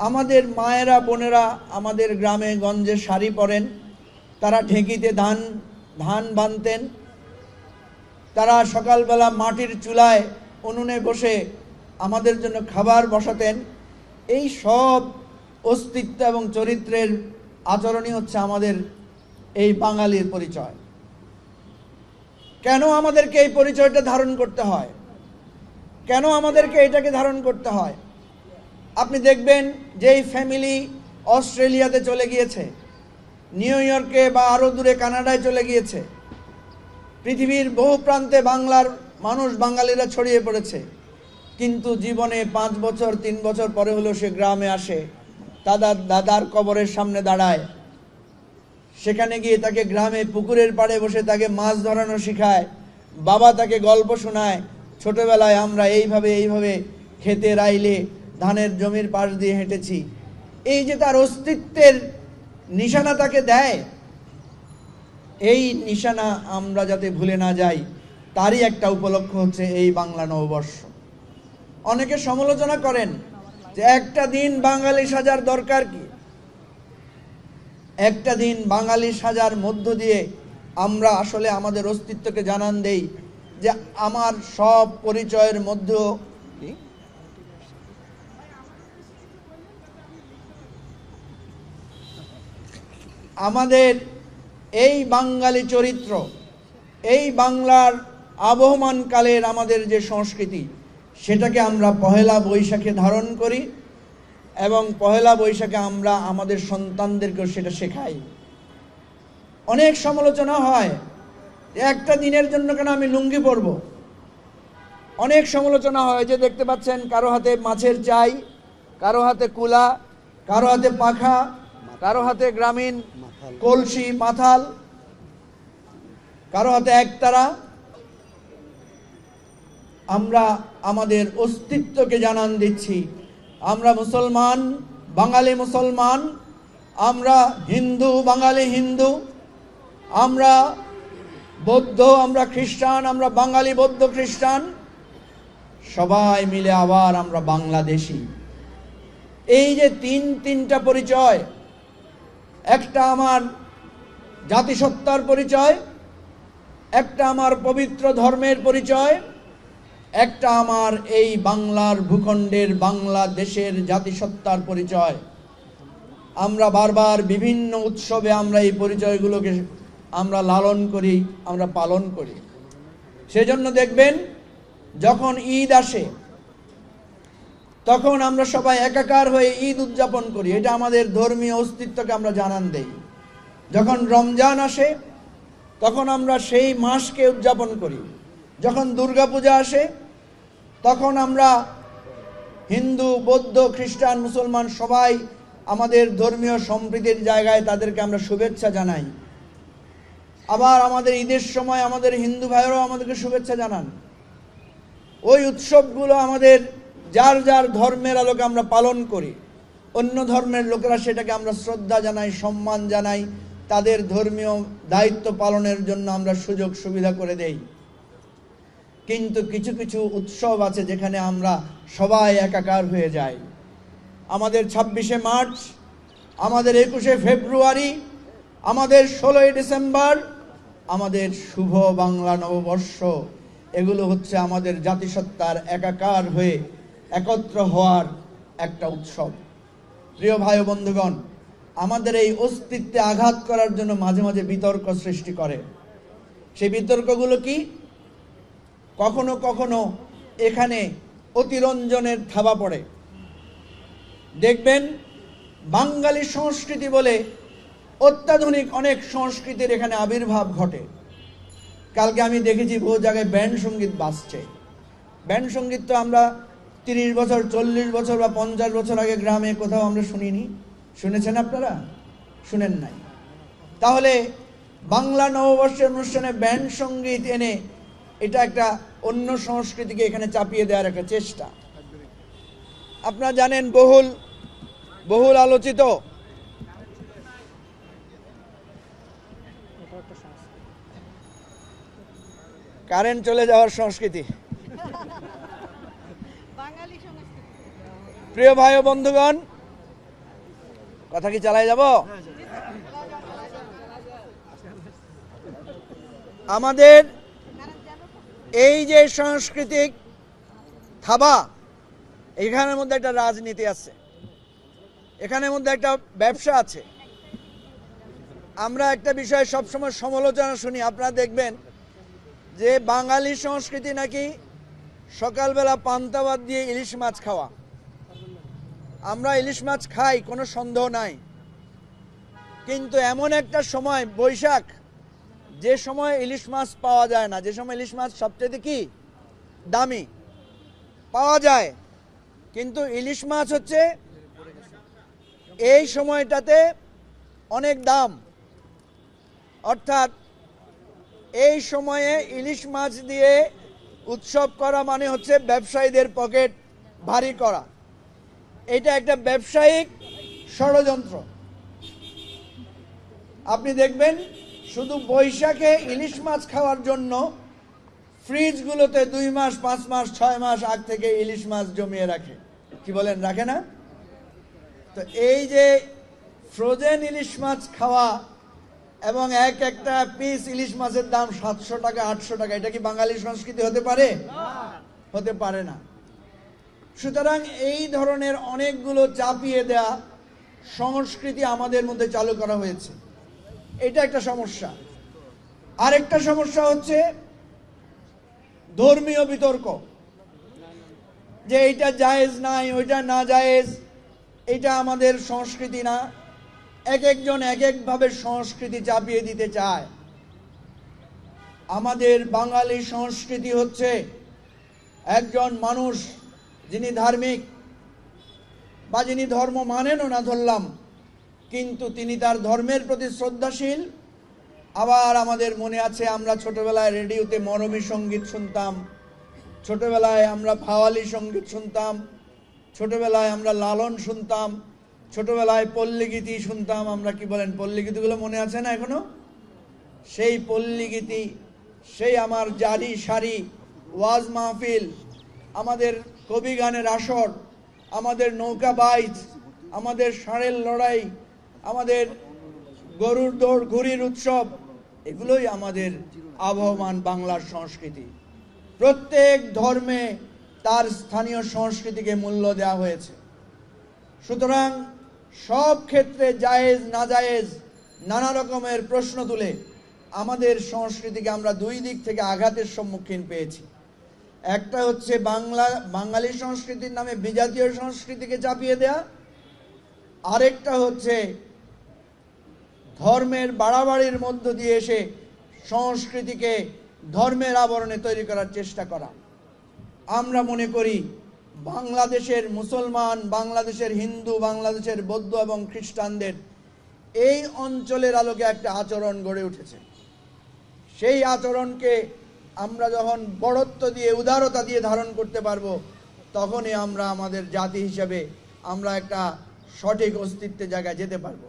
আমাদের মায়েরা বোনেরা আমাদের গ্রামে গঞ্জে শাড়ি পরেন, তারা ঢেঁকিতে ধান বানতেন, তারা সকালবেলা মাটির চুলায় উনুনে বসে আমাদের জন্য খাবার বসাতেন। এই সব অস্তিত্ব এবং চরিত্রের আচরণই হচ্ছে আমাদের এই বাঙালির পরিচয়। কেন আমাদেরকে এই পরিচয়টা ধারণ করতে হয়? কেন আমাদেরকে এটাকে ধারণ করতে হয়? আপনি দেখবেন যে এই ফ্যামিলি অস্ট্রেলিয়াতে চলে গিয়েছে, নিউ ইয়র্কে বা আরও দূরে কানাডায় চলে গিয়েছে, পৃথিবীর বহু প্রান্তে বাংলার মানুষ বাঙালিরা ছড়িয়ে পড়েছে, কিন্তু জীবনে 5 বছর 3 বছর পরে হলেও সে গ্রামে আসে, দাদার কবরের সামনে দাঁড়ায়, সেখানে গিয়ে তাকে গ্রামে পুকুরের পাড়ে বসে তাকে মাছ ধরানো শেখায়, বাবা তাকে গল্প শোনায়, ছোটবেলায় আমরা এইভাবে খেতে রাইলে ধানের জমির পাশ দিয়ে হেঁটেছি। এই যে তার অস্তিত্বের নিশানা তাকে দেয়, এই নিশানা আমরা যাতে ভুলে না যাই তারই একটা উপলক্ষ হচ্ছে এই বাংলা নববর্ষ। অনেকে সমালোচনা করেন যে একটা দিন বাঙালি সাজার দরকার কি? একটা দিন বাঙালি সাজার মধ্য দিয়ে আমরা আসলে আমাদের অস্তিত্বকে জানান দেই যে আমার সব পরিচয়ের মধ্যেও আমাদের এই বাঙালি চরিত্র, এই বাংলার আবহমানকালের আমাদের যে সংস্কৃতি, সেটাকে আমরা পহেলা বৈশাখে ধারণ করি এবং পহেলা বৈশাখে আমরা আমাদের সন্তানদেরকেও সেটা শেখাই। অনেক সমালোচনা হয় যে একটা দিনের জন্য কেন আমি লুঙ্গি পরব। অনেক সমালোচনা হয় যে দেখতে পাচ্ছেন কারো হাতে মাছের চাই, কারো হাতে কুলা, কারো হাতে পাখা, কারো হাতে গ্রামীণ কলসি মাথাল, কারো হাতে একতারা। আমরা আমাদের অস্তিত্বকে জানান দিচ্ছি। আমরা মুসলমান, বাঙালি মুসলমান, আমরা হিন্দু, বাঙালি হিন্দু, আমরা বৌদ্ধ, আমরা খ্রিস্টান, আমরা বাঙালি বৌদ্ধ খ্রিস্টান, সবাই মিলে আবার আমরা বাংলাদেশি। এই যে তিনটা পরিচয়, একটা আমার জাতিসত্তার পরিচয়, একটা আমার পবিত্র ধর্মের পরিচয়, একটা আমার এই বাংলার ভূখণ্ডের বাংলাদেশের জাতিসত্তার পরিচয়। আমরা বারবার বিভিন্ন উৎসবে আমরা এই পরিচয়গুলোকে আমরা লালন করি, আমরা পালন করি। সেজন্য দেখবেন যখন ঈদ আসে তখন আমরা সবাই একাকার হয়ে ঈদ উদযাপন করি, এটা আমাদের ধর্মীয় অস্তিত্বকে আমরা জানান দেই। যখন রমজান আসে তখন আমরা সেই মাসকে উদযাপন করি। যখন দুর্গাপূজা আসে তখন আমরা হিন্দু, বৌদ্ধ, খ্রিস্টান, মুসলমান সবাই আমাদের ধর্মীয় সম্প্রীতির জায়গায় তাদেরকে আমরা শুভেচ্ছা জানাই। আবার আমাদের ঈদের সময় আমাদের হিন্দু ভাইয়েরাও আমাদেরকে শুভেচ্ছা জানান। ওই উৎসবগুলো আমাদের যার যার ধর্মের আলোকে আমরা পালন করি। অন্য ধর্মের লোকেরা সেটাকে আমরা শ্রদ্ধা জানাই, সম্মান জানাই, তাদের ধর্মীয় দায়িত্ব পালনের জন্য আমরা সুযোগ সুবিধা করে দেই। কিন্তু কিছু কিছু উৎসব আছে যেখানে আমরা সবাই একাকার হয়ে যাই। আমাদের 26শে মার্চ, আমাদের 21শে ফেব্রুয়ারি, আমাদের 16ই ডিসেম্বর, আমাদের শুভ বাংলা নববর্ষ, এগুলো হচ্ছে আমাদের জাতিসত্তার একাকার হয়ে একত্র হওয়ার একটা উৎসব। প্রিয় ভাই ও বন্ধুগণ, আমাদের এই অস্তিত্বে আঘাত করার জন্য মাঝে মাঝে বিতর্ক সৃষ্টি করে। সেই বিতর্কগুলো কি? কখনো কখনো এখানে অতিরঞ্জনের থাবা পড়ে। দেখবেন বাঙালি সংস্কৃতি বলে অত্যাধুনিক অনেক সংস্কৃতির এখানে আবির্ভাব ঘটে। কালকে আমি দেখেছি বহু জায়গায় ব্যান্ড সঙ্গীত বাজছে। ব্যান্ড সঙ্গীত তো আমরা 30 বছর, 40 বছর বা 50 বছর আগে গ্রামে কোথাও আমরা শুনিনি। শুনেছেন আপনারা? শুনেন নাই। তাহলে বাংলা নববর্ষের অনুষ্ঠানে ব্যান্ড সঙ্গীত এনে এটা একটা অন্য সংস্কৃতিকে এখানে চাপিয়ে দেওয়ার একটা চেষ্টা। আপনারা জানেন বহুল আলোচিত কারেন্ট চলে যাওয়ার সংস্কৃতি। প্রিয় ভাই ও বন্ধুগণ, কথা কি চালাই যাব? আমাদের এই যে সাংস্কৃতিক থাবা, এখানের মধ্যে একটা রাজনীতি আছে, এখানের মধ্যে একটা ব্যবসা আছে। আমরা একটা বিষয় সবসময় সমালোচনা শুনি, আপনারা দেখবেন যে বাঙালি সংস্কৃতি নাকি সকালবেলা পান্তা ভাত দিয়ে ইলিশ মাছ খাওয়া। আমরা ইলিশ মাছ খাই, কোনো সন্দেহ নাই, কিন্তু এমন একটা সময় বৈশাখ, যে সময় ইলিশ মাছ পাওয়া যায় না, যে সময় ইলিশ মাছ সবচেয়ে কি দামি পাওয়া যায়, কিন্তু ইলিশ মাছ হচ্ছে এই সময়টাতে অনেক দাম। অর্থাৎ এই সময়ে ইলিশ মাছ দিয়ে উৎসব করা মানে হচ্ছে ব্যবসায়ীদের পকেট ভারী করা। এটা একটা ব্যবসায়িক ষড়যন্ত্র। আপনি দেখবেন শুধু বৈশাখে ইলিশ মাছ খাওয়ার জন্য ফ্রিজগুলোতে 2 মাস 5 মাস 6 মাস আগ থেকে ইলিশ মাছ জমিয়ে রাখে। কি বলেন, রাখে না? তো এই যে ফ্রোজেন ইলিশ মাছ খাওয়া এবং একটা পিস ইলিশ মাছের দাম 700 টাকা 800 টাকা, এটা কি বাঙালি সংস্কৃতি হতে পারে? হতে পারে না। সুতরাং এই ধরনের অনেকগুলো চাপিয়ে দেয়া সংস্কৃতি আমাদের মধ্যে চালু করা হয়েছে, এটা একটা সমস্যা। আরেকটা সমস্যা হচ্ছে ধর্মীয় বিতর্ক, যে এইটা জায়েজ নাই, ওইটা না জায়েজ, এটা আমাদের সংস্কৃতি না। এক একজন এক একভাবে সংস্কৃতি চাপিয়ে দিতে চায়। আমাদের বাঙালি সংস্কৃতি হচ্ছে একজন মানুষ যিনি ধার্মিক বা যিনি ধর্ম মানেনও না ধরলাম, কিন্তু তিনি তার ধর্মের প্রতি শ্রদ্ধাশীল। আবার আমাদের মনে আছে আমরা ছোটবেলায় রেডিওতে মরমী সঙ্গীত শুনতাম, ছোটবেলায় আমরা ভাওয়ালি সঙ্গীত শুনতাম, ছোটবেলায় আমরা লালন শুনতাম, ছোটবেলায় পল্লীগীতি শুনতাম। আমরা কি বলেন, পল্লীগীতিগুলো মনে আছে না এখনো? সেই পল্লীগীতি, সেই আমার জারি সারি ওয়াজ মাহফিল, আমাদের কবি গানের আসর, আমাদের নৌকা বাইচ, আমাদের ষাঁড়ের লড়াই, আমাদের গরুর দৌড়, ঘুড়ির উৎসব, এগুলোই আমাদের আবহমান বাংলার সংস্কৃতি। প্রত্যেক ধর্মে তার স্থানীয় সংস্কৃতিকে মূল্য দেওয়া হয়েছে। সুতরাং সব ক্ষেত্রে জায়েজ না জায়েজ নানা রকমের প্রশ্ন তুলে আমাদের সংস্কৃতিকে আমরা দুই দিক থেকে আঘাতের সম্মুখীন পেয়েছি। একটা হচ্ছে বাঙালি সংস্কৃতির নামে বিজাতীয় সংস্কৃতিকে চাপিয়ে দেয়া, আরেকটা হচ্ছে ধর্মের বাড়াবাড়ির মধ্য দিয়ে এসে সংস্কৃতিকে ধর্মের আবরণে তৈরি করার চেষ্টা করা। আমরা মনে করি বাংলাদেশের মুসলমান, বাংলাদেশের হিন্দু, বাংলাদেশের বৌদ্ধ এবং খ্রিস্টানদের এই অঞ্চলের আলোকে একটা আচরণ গড়ে উঠেছে। সেই আচরণকে আমরা যখন বড়ত্ব দিয়ে, উদারতা দিয়ে ধারণ করতে পারবো, তখনই আমরা আমাদের জাতি হিসেবে আমরা একটা সঠিক অস্তিত্বের জায়গায় যেতে পারবো।